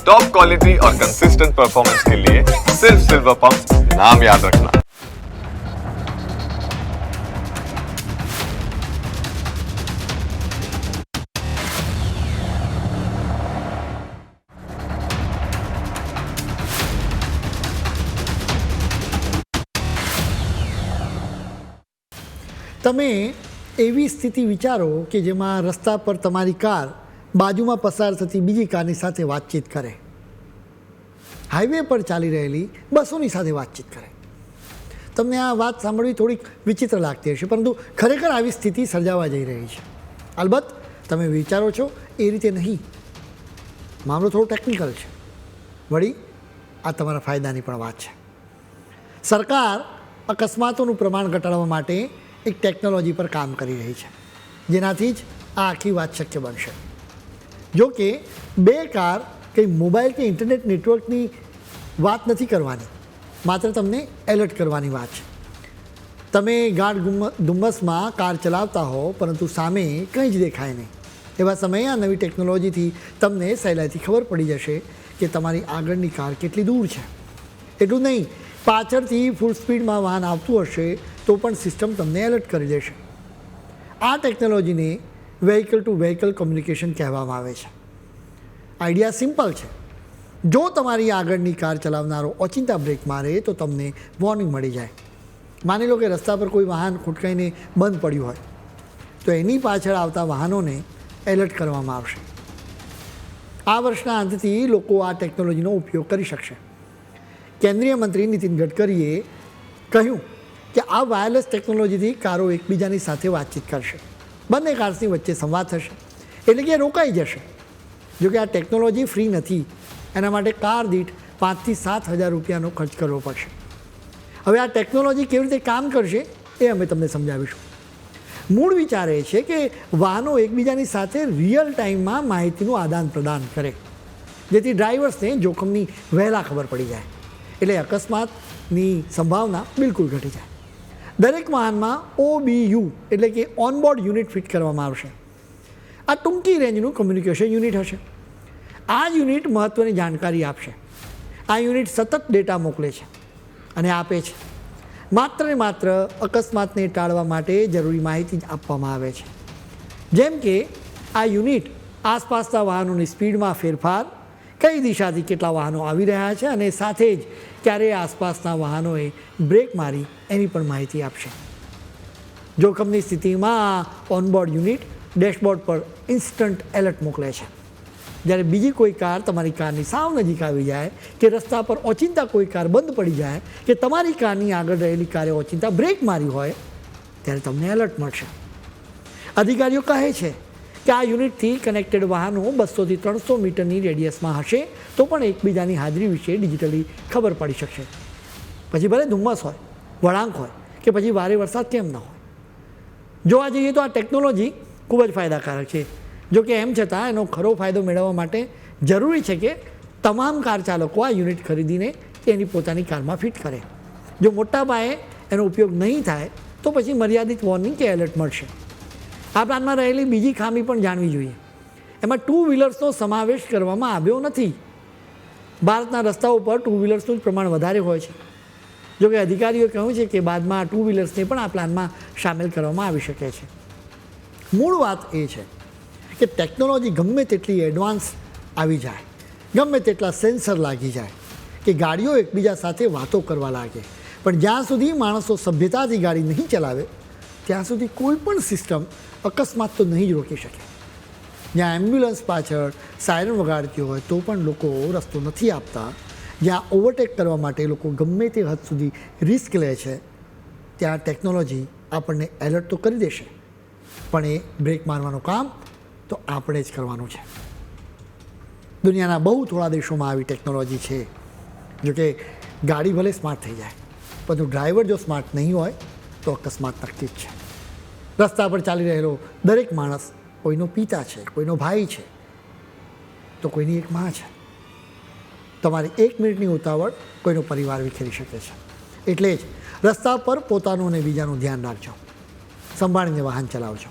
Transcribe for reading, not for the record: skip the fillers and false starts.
Top quality और consistent performance के लिए सिर्फ सिल्वर पंप नाम याद रखना। તમે એવી સ્થિતિ વિચારો કે જેમાં રસ્તા પર તમારી કાર બાજુમાં પસાર થતી બીજી કારની સાથે વાતચીત કરે, હાઈવે પર ચાલી રહેલી બસોની સાથે વાતચીત કરે. તમને આ વાત સાંભળવી થોડીક વિચિત્ર લાગતી હશે, પરંતુ ખરેખર આવી સ્થિતિ સર્જાવા જઈ રહી છે. અલબત્ત તમે વિચારો છો એ રીતે નહીં. મામલો થોડો ટેકનિકલ છે. વળી આ તમારા ફાયદાની પણ વાત છે. સરકાર અકસ્માતોનું પ્રમાણ ઘટાડવા માટે એક ટેકનોલોજી પર કામ કરી રહી છે, જેનાથી જ આ આખી વાત શક્ય બનશે. જો કે બે કાર કંઈ મોબાઈલ કે ઇન્ટરનેટ નેટવર્કની વાત નથી કરવાની, માત્ર તમને એલર્ટ કરવાની વાત છે. તમે ગાઢ ધુમ્મસમાં કાર ચલાવતા હો પરંતુ સામે કંઈ જ દેખાય નહીં. એવા સમયે આ નવી ટેકનોલોજીથી તમને સહેલાઈથી ખબર પડી જશે કે તમારી આગળની કાર કેટલી દૂર છે. એટલું નહીં, પાછળથી ફૂલ સ્પીડમાં વાહન આવતું હશે તો પણ સિસ્ટમ તમને એલર્ટ કરી દેશે. આ ટેકનોલોજીને વ્હીકલ ટુ વ્હીકલ કોમ્યુનિકેશન કહેવામાં આવે છે. આઈડિયા સિમ્પલ છે. જો તમારી આગળની કાર ચલાવનારો ઓચિંતા બ્રેક મારે તો તમને વોર્નિંગ મળી જાય. માની લો કે રસ્તા પર કોઈ વાહન ખોટકાઈને બંધ પડ્યું હોય તો એની પાછળ આવતા વાહનોને એલર્ટ કરવામાં આવશે. આ વર્ષના અંતથી લોકો આ ટેકનોલોજીનો ઉપયોગ કરી શકશે. કેન્દ્રીય મંત્રી નીતિન ગડકરીએ કહ્યું કે આ વાયરલેસ ટેકનોલોજીથી કારો એકબીજાની સાથે વાતચીત કરશે. બંને કાર્સની વચ્ચે સંવાદ થશે, એટલે કે રોકાઈ જશે. જોકે આ ટેકનોલોજી ફ્રી નથી. એના માટે કાર દીઠ 5,000 થી 7,000 રૂપિયાનો ખર્ચ કરવો પડશે. હવે આ ટેકનોલોજી કેવી રીતે કામ કરશે એ અમે તમને સમજાવીશું. મૂળ વિચાર એ છે કે વાહનો એકબીજાની સાથે રિયલ ટાઈમમાં માહિતીનું આદાન પ્રદાન કરે, જેથી ડ્રાઈવર્સને જોખમની વહેલા ખબર પડી જાય, એટલે અકસ્માતની સંભાવના બિલકુલ ઘટી જાય. દરેક વાહનમાં OBU એટલે કે ઓનબોર્ડ યુનિટ ફિટ કરવામાં આવશે. આ ટૂંકી રેન્જનું કમ્યુનિકેશન યુનિટ હશે. આ જ યુનિટ મહત્ત્વની જાણકારી આપશે. આ યુનિટ સતત ડેટા મોકલે છે અને આપે છે. માત્ર ને માત્ર અકસ્માતને ટાળવા માટે જરૂરી માહિતી જ આપવામાં આવે છે. જેમ કે આ યુનિટ આસપાસના વાહનોની સ્પીડમાં ફેરફાર, કઈ દિશાથી કેટલા વાહનો આવી રહ્યા છે અને સાથે જ ક્યારે આસપાસના વાહનોએ બ્રેક મારી એની પણ માહિતી આપશે. જોખમની સ્થિતિમાં ઓનબોર્ડ યુનિટ ડેશબોર્ડ પર ઇન્સ્ટન્ટ એલર્ટ મોકલે છે. જ્યારે બીજી કોઈ કાર તમારી કારની સાવ નજીક આવી જાય કે રસ્તા પર ઓચિંતા કોઈ કાર બંધ પડી જાય કે તમારી કારની આગળ રહેલી કારે ઓચિંતા બ્રેક મારી હોય ત્યારે તમને એલર્ટ મળશે. અધિકારીઓ કહે છે કે આ યુનિટથી કનેક્ટેડ વાહનો 200 થી 300 મીટરની રેડિયસમાં હશે તો પણ એકબીજાની હાજરી વિશે ડિજિટલી ખબર પડી શકશે. પછી ભલે ધુમ્મસ હોય, વળાંક હોય કે પછી ભારે વરસાદ કેમ ન હોય. જોવા જઈએ તો આ ટેકનોલોજી ખૂબ જ ફાયદાકારક છે. જો કે એમ છતાં એનો ખરો ફાયદો મેળવવા માટે જરૂરી છે કે તમામ કાર ચાલકો આ યુનિટ ખરીદીને એની પોતાની કારમાં ફિટ કરે. જો મોટા પાયે એનો ઉપયોગ નહીં થાય તો પછી મર્યાદિત વોર્નિંગ કે એલર્ટ મળશે. આ પ્લાનમાં રહેલી બીજી ખામી પણ જાણવી જોઈએ. એમાં 2 વ્હીલર્સનો સમાવેશ કરવામાં આવ્યો નથી. ભારતના રસ્તાઓ પર 2 વ્હીલર્સનું જ પ્રમાણ વધારે હોય છે. જોકે અધિકારીઓએ કહ્યું છે કે બાદમાં 2 વ્હીલર્સને પણ આ પ્લાનમાં સામેલ કરવામાં આવી શકે છે. મૂળ વાત એ છે કે ટેકનોલોજી ગમે તેટલી એડવાન્સ આવી જાય, ગમે તેટલા સેન્સર લાગી જાય કે ગાડીઓ એકબીજા સાથે વાતો કરવા લાગે, પણ જ્યાં સુધી માણસો સભ્યતાથી ગાડી નહીં ચલાવે ત્યાં સુધી કોઈ પણ સિસ્ટમ અકસ્માત તો નહીં જ રોકી શકે. જ્યાં એમ્બ્યુલન્સ પાછળ સાયરન વગાડતી હોય તો પણ લોકો રસ્તો નથી આપતા, જ્યાં ઓવરટેક કરવા માટે લોકો ગમે તે હદ સુધી રિસ્ક લે છે, ત્યાં ટેકનોલોજી આપણને એલર્ટ તો કરી દેશે, પણ એ બ્રેક મારવાનું કામ તો આપણે જ કરવાનું છે. દુનિયાના બહુ થોડા દેશોમાં આવી ટેકનોલોજી છે. જોકે ગાડી ભલે સ્માર્ટ થઈ જાય પરંતુ ડ્રાઈવર જો સ્માર્ટ નહીં હોય તો અકસ્માત નક્કી જ છે. રસ્તા પર ચાલી રહેલો દરેક માણસ કોઈનો પિતા છે, કોઈનો ભાઈ છે, તો કોઈની એક માં છે. તમારી 1 મિનિટની ઉતાવળ કોઈનો પરિવાર વિખેરી શકે છે. એટલે જ રસ્તા પર પોતાનું અને બીજાનું ધ્યાન રાખજો, સંભાળીને વાહન ચલાવજો.